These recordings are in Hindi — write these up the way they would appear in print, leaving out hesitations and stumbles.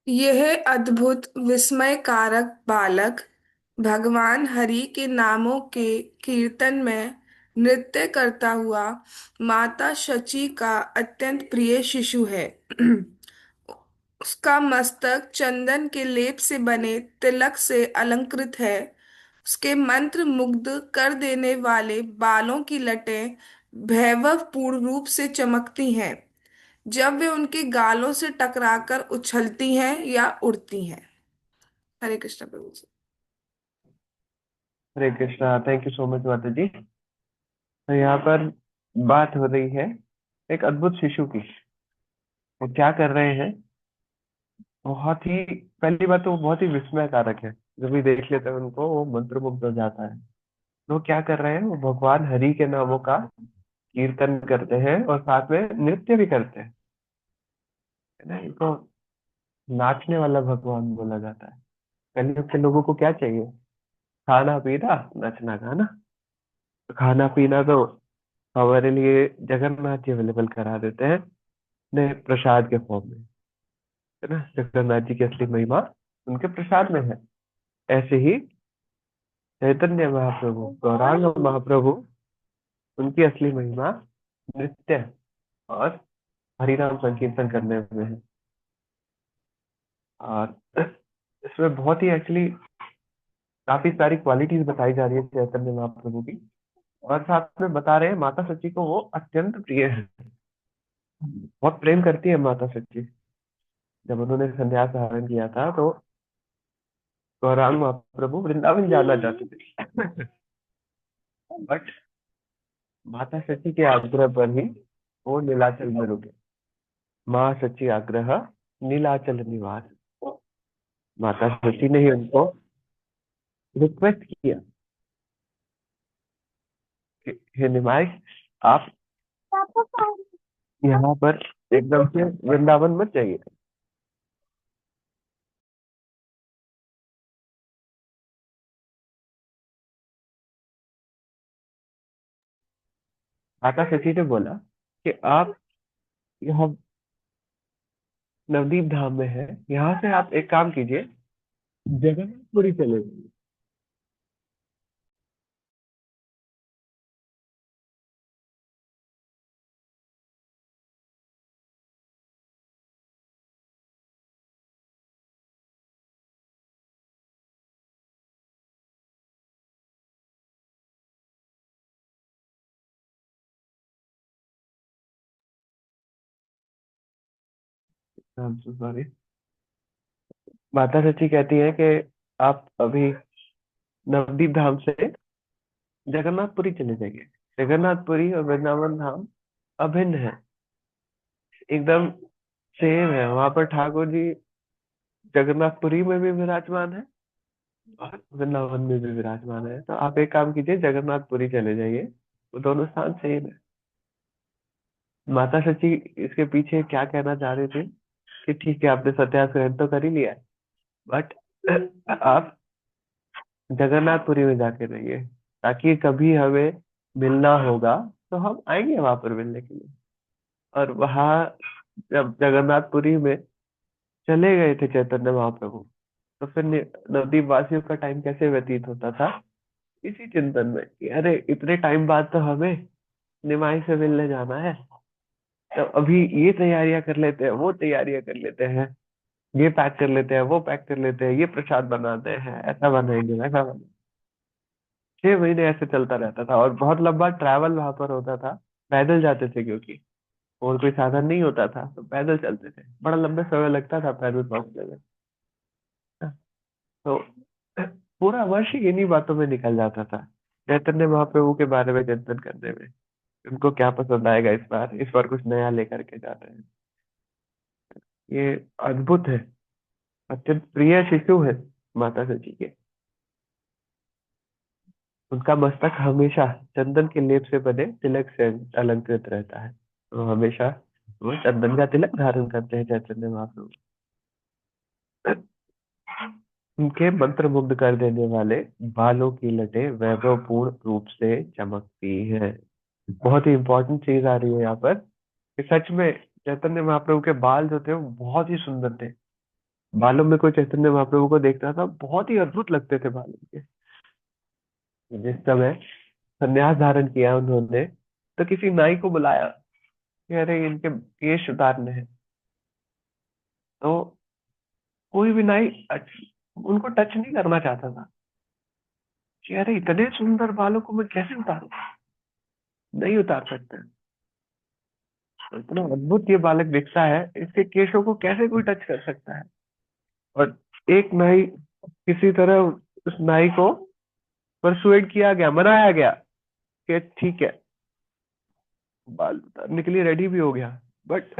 यह अद्भुत विस्मयकारक बालक भगवान हरि के नामों के कीर्तन में नृत्य करता हुआ माता शची का अत्यंत प्रिय शिशु है। उसका मस्तक चंदन के लेप से बने तिलक से अलंकृत है। उसके मंत्र मुग्ध कर देने वाले बालों की लटें वैभवपूर्ण रूप से चमकती हैं जब वे उनके गालों से टकराकर उछलती हैं या उड़ती हैं। हरे कृष्ण प्रभु जी। Hare Krishna. Thank you so much माता जी। तो यहाँ पर बात हो रही है एक अद्भुत शिशु की। वो क्या कर रहे हैं? बहुत ही पहली बात तो वो बहुत ही विस्मयकारक है। जब भी देख लेते हैं उनको वो मंत्रमुग्ध हो जाता है। तो वो क्या कर रहे हैं? वो भगवान हरि के नामों का कीर्तन करते हैं और साथ में नृत्य भी करते हैं। है ना? इनको नाचने वाला भगवान बोला जाता है। कलयुग के लोगों को क्या चाहिए? खाना पीना, नचना गाना। तो खाना पीना तो हमारे लिए जगन्नाथ जी अवेलेबल करा देते हैं अपने प्रसाद के फॉर्म में। है ना? जगन्नाथ जी की असली महिमा उनके प्रसाद में है। ऐसे ही चैतन्य महाप्रभु, गौरांग महाप्रभु, उनकी असली महिमा नृत्य और हरिनाम संकीर्तन करने में है। और इसमें बहुत ही एक्चुअली काफी सारी क्वालिटीज बताई जा रही है चैतन्य महाप्रभु की। और साथ में बता रहे हैं माता सची को वो अत्यंत प्रिय है। बहुत प्रेम करती है माता सची। जब उन्होंने संन्यास धारण किया था तो गौरांग महाप्रभु वृंदावन जाना चाहते थे। बट माता सची के आग्रह पर ही वो नीलाचल में रुके। माँ सची आग्रह नीलाचल निवास। माता सची ने ही उनको रिक्वेस्ट किया कि हे निमाई, आप यहाँ पर एकदम से वृंदावन मत जाइए। माता सची ने बोला कि आप यहाँ नवदीप धाम में है, यहाँ से आप एक काम कीजिए, जगन्नाथपुरी चले जाइए। सॉरी। माता सची कहती है कि आप अभी नवदीप धाम से जगन्नाथपुरी चले जाइए। जगन्नाथपुरी और वृंदावन धाम अभिन्न है, एकदम सेम है। वहां पर ठाकुर जी जगन्नाथपुरी में भी विराजमान है और वृंदावन में भी विराजमान है। तो आप एक काम कीजिए, जगन्नाथपुरी चले जाइए, वो दोनों स्थान सेम है। माता सची इसके पीछे क्या कहना चाह रहे थे कि ठीक है, आपने सत्याग्रह ग्रहण तो कर ही लिया है, बट आप जगन्नाथपुरी में जाके रहिए, ताकि कभी हमें मिलना होगा तो हम आएंगे वहां पर मिलने के लिए। और वहां जब जगन्नाथपुरी में चले गए थे चैतन्य महाप्रभु, तो फिर नवदीप वासियों का टाइम कैसे व्यतीत होता था? इसी चिंतन में कि अरे इतने टाइम बाद तो हमें निमाई से मिलने जाना है। तो अभी ये तैयारियां कर लेते हैं, वो तैयारियां कर लेते हैं, ये पैक कर लेते हैं, वो पैक कर लेते हैं, ये प्रसाद बनाते हैं, ऐसा बनाएंगे वैसा बनाएंगे। 6 महीने ऐसे चलता रहता था और बहुत लंबा ट्रैवल वहां पर होता था। पैदल जाते थे क्योंकि और कोई साधन नहीं होता था, तो पैदल चलते थे। बड़ा लंबा समय लगता था पैदल पहुंचने में। तो पूरा वर्ष ही इन्हीं बातों में निकल जाता था, चैतन्य महाप्रभु के बारे में चिंतन करने में। उनको क्या पसंद आएगा इस बार कुछ नया लेकर के जा रहे हैं। ये अद्भुत है, अत्यंत प्रिय शिशु है माता सची के। उनका मस्तक हमेशा चंदन के लेप से बने तिलक से अलंकृत रहता है। तो हमेशा वो चंदन का तिलक धारण करते हैं चैतन्य महाप्रभु। उनके मंत्र मुग्ध कर देने वाले बालों की लटें वैभवपूर्ण रूप से चमकती हैं। बहुत ही इंपॉर्टेंट चीज आ रही है यहाँ पर कि सच में चैतन्य महाप्रभु के बाल जो थे वो बहुत ही सुंदर थे। बालों में कोई चैतन्य महाप्रभु को देखता था, बहुत ही अद्भुत लगते थे बाल उनके। जिस समय संन्यास धारण किया उन्होंने, तो किसी नाई को बुलाया कि अरे इनके केश उतारने हैं। तो कोई भी नाई उनको टच नहीं करना चाहता था कि अरे इतने सुंदर बालों को मैं कैसे उतारूं, नहीं उतार सकते। तो इतना अद्भुत ये बालक दिखता है, इसके केशों को कैसे कोई टच कर सकता है। और एक नाई, किसी तरह उस नाई को परसुएड किया गया, मनाया गया कि ठीक है, बाल उतारने के लिए रेडी भी हो गया। बट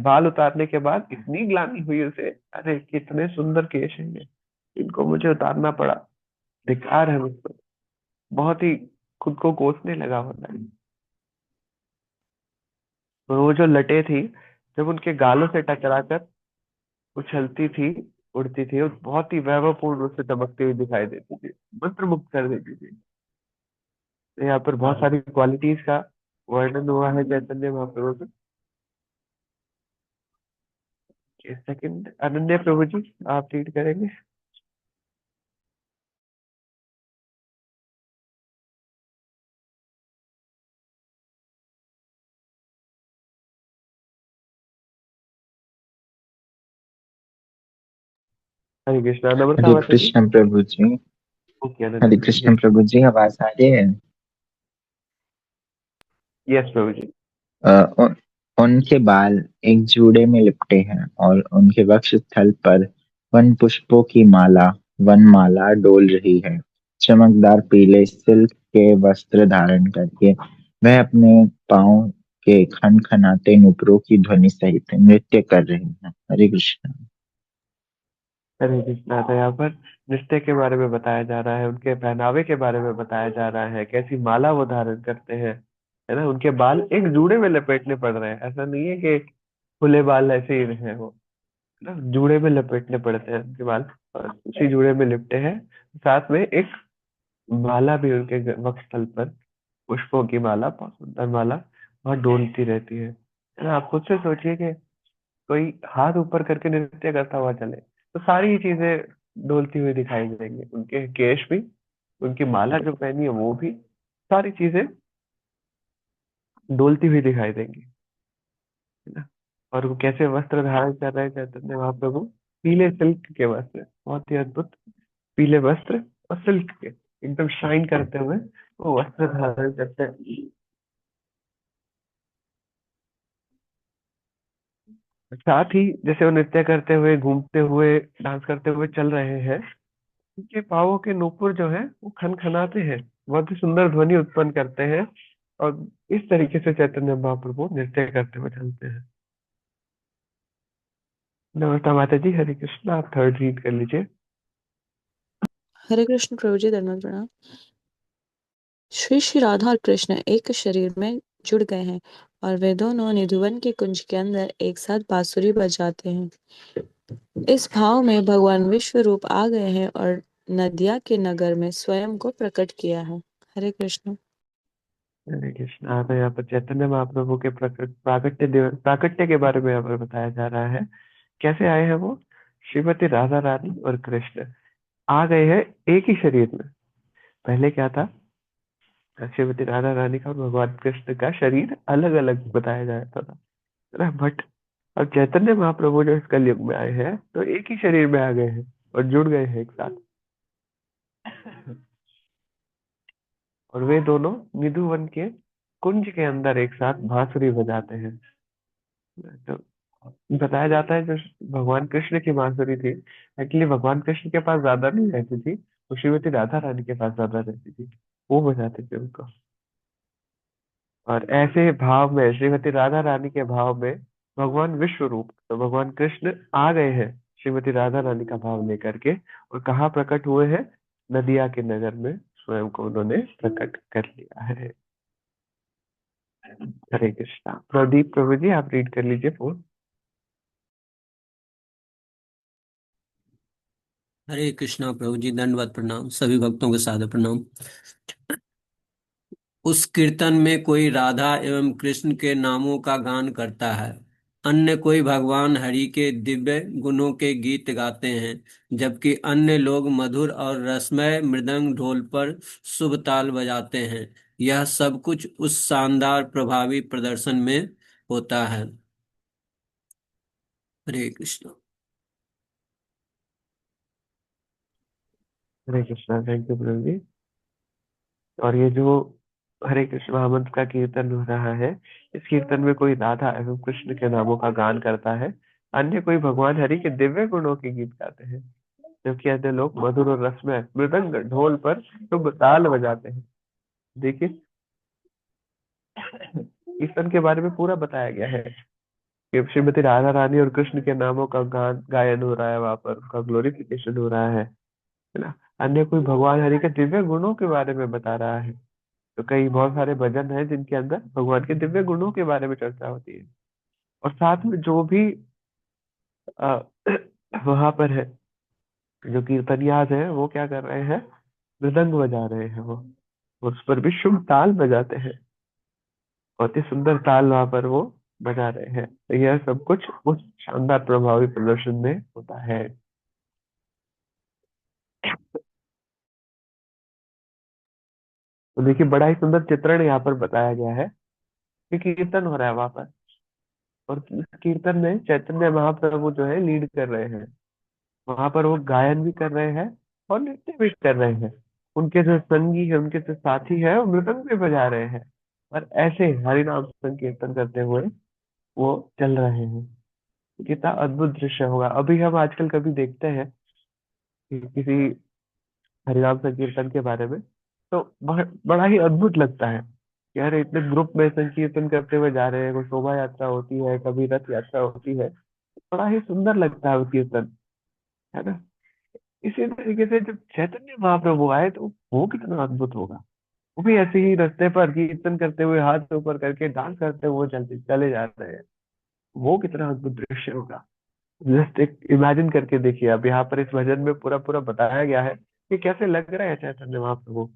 बाल उतारने के बाद इतनी ग्लानि हुई उसे, अरे कितने सुंदर केश हैं ये, इनको मुझे उतारना पड़ा, धिक्कार है मुझ पर। बहुत ही खुद को कोसने लगा होता है। और वो जो लटे थी, जब उनके गालों से टकराकर उछलती थी, उड़ती थी, और बहुत ही वैभवपूर्ण रूप से चमकती हुई दिखाई देती थी, मंत्रमुग्ध कर देती थी। तो यहाँ पर बहुत सारी क्वालिटीज का वर्णन हुआ है चैतन्य महाप्रभु में। सेकंड, अनन्या प्रभु जी, आप रीड करेंगे। हरे कृष्णा, नम्रता हरे माता जी। कृष्ण प्रभु जी। ओके अनन्या हरे जी, कृष्ण यस। प्रभु जी, आवाज आ रही है? यस प्रभु जी। अ, उन, उनके बाल एक जूड़े में लिपटे हैं और उनके वक्ष स्थल पर वन पुष्पों की माला, वनमाला डोल रही है। चमकदार पीले सिल्क के वस्त्र धारण करके वह अपने पांव के खनखनाते नुपुरों की ध्वनि सहित नृत्य कर रही हैं। हरे कृष्ण। हरे कृष्णा, तो यहाँ पर नृत्य के बारे में बताया जा रहा है, उनके पहनावे के बारे में बताया जा रहा है, कैसी माला वो धारण करते हैं, है ना। उनके बाल एक जूड़े में लपेटने पड़ रहे हैं, ऐसा नहीं है कि खुले बाल ऐसे ही रहे हो, है ना, जूड़े में लपेटने पड़ते हैं उनके बाल। और उसी जूड़े में लिपटे हैं, साथ में एक माला भी उनके वक्षस्थल पर, पुष्पों की माला, बहुत सुंदर माला, वहाँ डोलती रहती है ना। आप खुद से सोचिए कि कोई हाथ ऊपर करके नृत्य करता हुआ चले, तो सारी चीजें डोलती हुई दिखाई देंगी, उनके केश भी, उनकी माला जो पहनी है वो भी, सारी चीजें डोलती हुई दिखाई देंगी, है ना। और वो कैसे वस्त्र धारण कर रहे हैं चैतन्य महाप्रभु, पीले सिल्क के वस्त्र, बहुत ही अद्भुत पीले वस्त्र, और सिल्क के एकदम शाइन करते हुए वो वस्त्र धारण करते हैं। साथ ही जैसे वो नृत्य करते हुए, घूमते हुए, डांस करते हुए चल रहे हैं, उनके पाँवों के नूपुर जो है वो खनखनाते हैं, बहुत ही सुंदर ध्वनि उत्पन्न करते हैं। और इस तरीके से चैतन्य महाप्रभु नृत्य करते हुए चलते हैं। नमस्ते माता जी, हरे कृष्ण, आप थर्ड रीड कर लीजिए। हरे कृष्ण प्रभु जी, धन्यवाद प्रणाम। श्री श्री राधा और कृष्ण एक शरीर में जुड़ गए हैं और वे दोनों निधुवन के कुंज के अंदर एक साथ बांसुरी बजाते हैं। इस भाव में भगवान विश्व रूप आ गए हैं और नदिया के नगर में स्वयं को प्रकट किया है। हरे कृष्ण। हरे कृष्ण। तो यहाँ पर चैतन्य महाप्रभु के प्राकट्य दिवस, प्राकट्य के बारे में यहाँ पर बताया जा रहा है। कैसे आए हैं वो, श्रीमती राधा रानी और कृष्ण आ गए हैं एक ही शरीर में। पहले क्या था, श्रीमती राधा रानी का और भगवान कृष्ण का शरीर अलग अलग बताया जाता था, है ना। बट अब चैतन्य महाप्रभु जो इस कलयुग में आए हैं, तो एक ही शरीर में आ गए हैं और जुड़ गए हैं एक साथ। और वे दोनों निधुवन के कुंज के अंदर एक साथ बांसुरी बजाते हैं। तो बताया जाता है जो भगवान कृष्ण की बांसुरी थी, एक्चुअली भगवान कृष्ण के पास ज्यादा नहीं रहती थी, वो श्रीमती राधा रानी के पास ज्यादा रहती थी, वो बजाते थे उनको। और ऐसे भाव में, श्रीमती राधा रानी के भाव में, भगवान विश्व रूप, तो भगवान कृष्ण आ गए हैं श्रीमती राधा रानी का भाव लेकर के। और कहाँ प्रकट हुए हैं, नदिया के नगर में स्वयं को उन्होंने प्रकट कर लिया है। हरे कृष्णा। प्रदीप प्रभु जी, आप रीड कर लीजिए फोन। हरे कृष्णा प्रभु जी, दंडवत प्रणाम, सभी भक्तों के सादर प्रणाम। उस कीर्तन में कोई राधा एवं कृष्ण के नामों का गान करता है। अन्य कोई भगवान हरि के दिव्य गुणों के गीत गाते हैं, जबकि अन्य लोग मधुर और रसमय मृदंग ढोल पर शुभ ताल बजाते हैं। यह सब कुछ उस शानदार प्रभावी प्रदर्शन में होता है। हरे कृष्ण। हरे कृष्णा। थैंक यू प्रभु जी। और ये जो हरे कृष्ण महामंत्र का कीर्तन हो रहा है, इस कीर्तन में कोई राधा एवं कृष्ण के नामों का गान करता है, अन्य कोई भगवान हरि के दिव्य गुणों के गीत गाते हैं, जबकि अन्य लोग मधुर और रसमय मृदंग ढोल पर शुभ ताल बजाते हैं। देखिए, कीर्तन के बारे में पूरा बताया गया है कि श्रीमती राधा रानी और कृष्ण के नामों का गान गायन हो रहा है, वहां पर उनका ग्लोरिफिकेशन हो रहा है ना। अन्य कोई भगवान हरि के दिव्य गुणों के बारे में बता रहा है। तो कई बहुत सारे भजन हैं जिनके अंदर भगवान के दिव्य गुणों के बारे में चर्चा होती है। और साथ में जो भी आ, वहां पर है, जो कीर्तनियाज है, वो क्या कर रहे हैं, मृदंग बजा रहे हैं वो, और उस पर भी शुभ ताल बजाते हैं। बहुत ही सुंदर ताल वहां पर वो बजा रहे हैं। तो यह सब कुछ उस शानदार प्रभावी प्रदर्शन में होता है। तो देखिए, बड़ा ही सुंदर चित्रण यहाँ पर बताया गया है कि कीर्तन हो रहा है वहां पर, और इस कीर्तन में चैतन्य महाप्रभु जो है लीड कर रहे हैं। वहां पर वो गायन भी कर रहे हैं और नृत्य भी कर रहे हैं। उनके जो संगी है, उनके जो साथी है, वो मृदंग भी बजा रहे हैं, और ऐसे हरिनाम संकीर्तन करते हुए वो चल रहे हैं। कितना अद्भुत दृश्य होगा। अभी हम आजकल कभी देखते हैं कि किसी हरिनाम संकीर्तन के बारे में, तो बड़ा ही अद्भुत लगता है कि यार इतने ग्रुप में संकीर्तन करते हुए जा रहे हैं, कोई शोभा यात्रा होती है, कभी रथ यात्रा होती है, बड़ा ही सुंदर लगता है वो कीर्तन, है ना। इसी तरीके से जब चैतन्य महाप्रभु आए तो वो कितना अद्भुत होगा। वो भी ऐसे ही रास्ते पर कीर्तन करते हुए, हाथ ऊपर करके डांस करते हुए चलते चले जा रहे हैं। वो कितना अद्भुत दृश्य होगा। जस्ट एक इमेजिन करके देखिए। अब यहाँ पर इस भजन में पूरा पूरा बताया गया है कि कैसे लग रहे हैं चैतन्य महाप्रभु।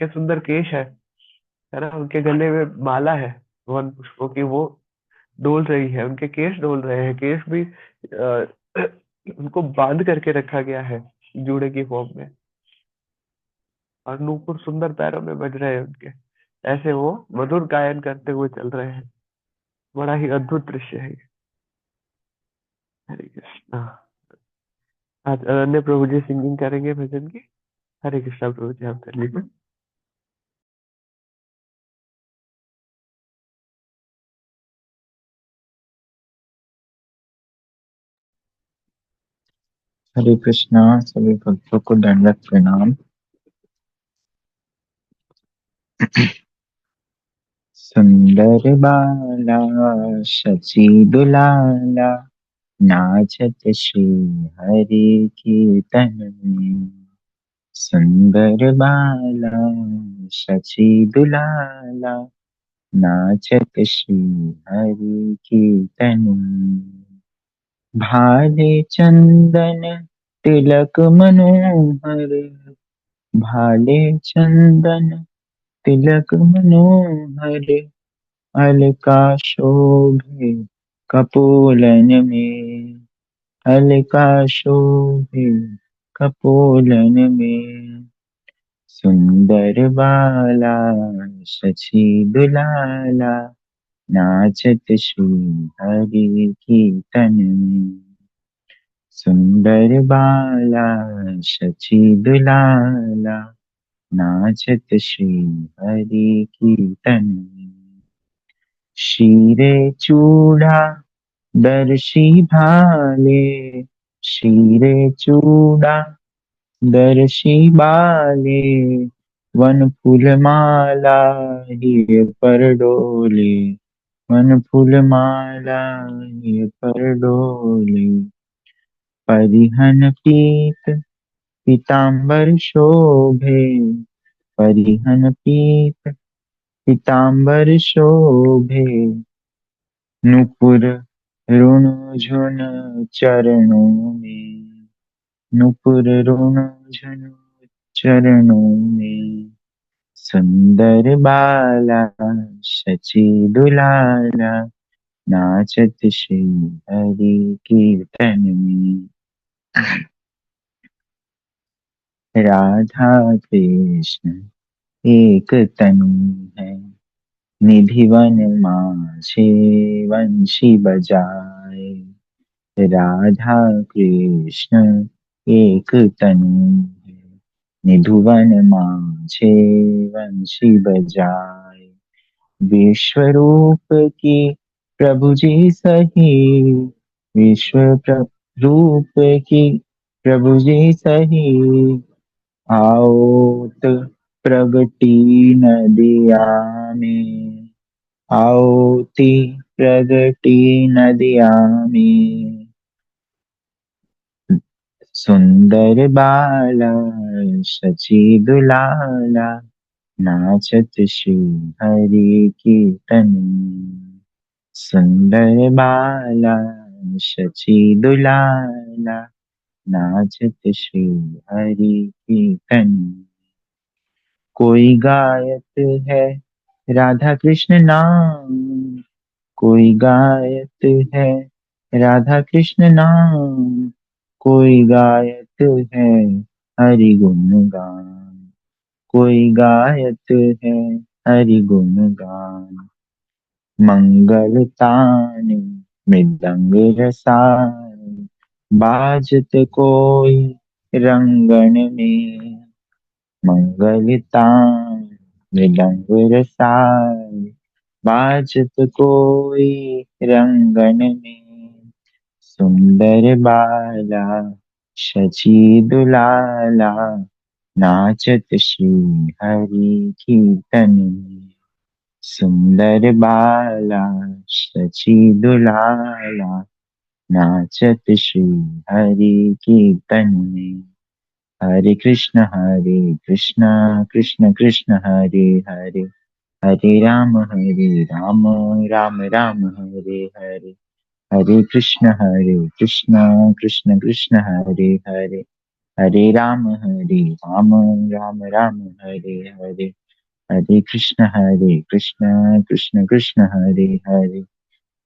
क्या सुंदर केश है ना। उनके गले में माला है वन पुष्पों की, वो डोल रही है, उनके केश डोल रहे हैं। केश भी उनको बांध करके रखा गया है जूड़े की फॉर्म में, और नूपुर सुंदर पैरों में बज रहे हैं उनके। ऐसे वो मधुर गायन करते हुए चल रहे हैं। बड़ा ही अद्भुत दृश्य है ये। हरे कृष्णा। आज अनन्य प्रभु जी सिंगिंग करेंगे भजन की। हरे कृष्णा प्रभु जी, आप कर लीजिए। हरे कृष्णा। सभी भक्तों को दंडवत प्रणाम। सुंदर बाला शची दुलाला, नाचत श्री हरि कीर्तन में। सुंदर बाला शची दुलाला, नाचत श्री हरि कीर्तन में। भाले चंदन तिलक मनोहर, भाले चंदन तिलक मनोहर, अलका शोभे कपोलन में। अलका शोभे कपोलन में। सुंदर बाला शची दुलाला, नाचत श्री हरि कीर्तन में। सुंदर बाला शची दुलाला, नाचत श्री हरि कीर्तन में। शीरे चूड़ा दर्शी भाले, शीरे चूड़ा दर्शी बाले, वन फूल माला हिय पर डोले। वन फूल माला हिय पर डोले। परिहन पीत पीतांबर शोभे, परिहन पीत पीतांबर शोभे। नुपुर रुणझुन चरणों में, नुपुर रुणझुन चरणों में। सुंदर बाला शची दुलाला, नाचत श्री हरि कीर्तन में। राधा कृष्ण एक तनु है, निधि वन मांझे वंशी बजाए। राधा कृष्ण एक तनु है, निधुवन मांझे वंशी बजाए। विश्वरूप की प्रभु जी सही, रूप की प्रभु जी सही। आओत प्रगटी नदिया में, आओती प्रगटी नदिया में। सुंदर बाला शची दुलाला, नाचत श्री हरि कीर्तन में। सुंदर बाला शची दुलाला, नाचत श्री हरि कीर्तन में। कोई गायत है राधा कृष्ण नाम, कोई गायत है राधा कृष्ण नाम। कोई गायत है हरि गुण गान, कोई गायत है हरि गुण गान। मंगल तान मृदंग रसायन, बाजत कोई रंगन में। मंगल तान मृदंग रसायन, बाजत कोई रंगन में। सुंदर बाला शची दुलाला, नाचत श्री हरि कीर्तन में। सुंदर बाला शची दुलाला, नाचत श्री हरि कीर्तन में। हरे कृष्ण कृष्ण कृष्ण हरे हरे, हरे राम राम राम हरे हरे। हरे कृष्ण कृष्ण कृष्ण हरे हरे, हरे राम राम राम हरे हरे। हरे कृष्ण कृष्ण कृष्ण हरे हरे,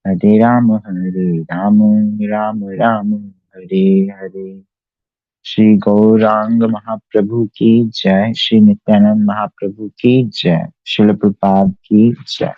हरे राम राम राम हरे हरे। श्री गौरांग महाप्रभु की जय, श्री नित्यानंद महाप्रभु की जय, शिल प्रभुपाद की जय।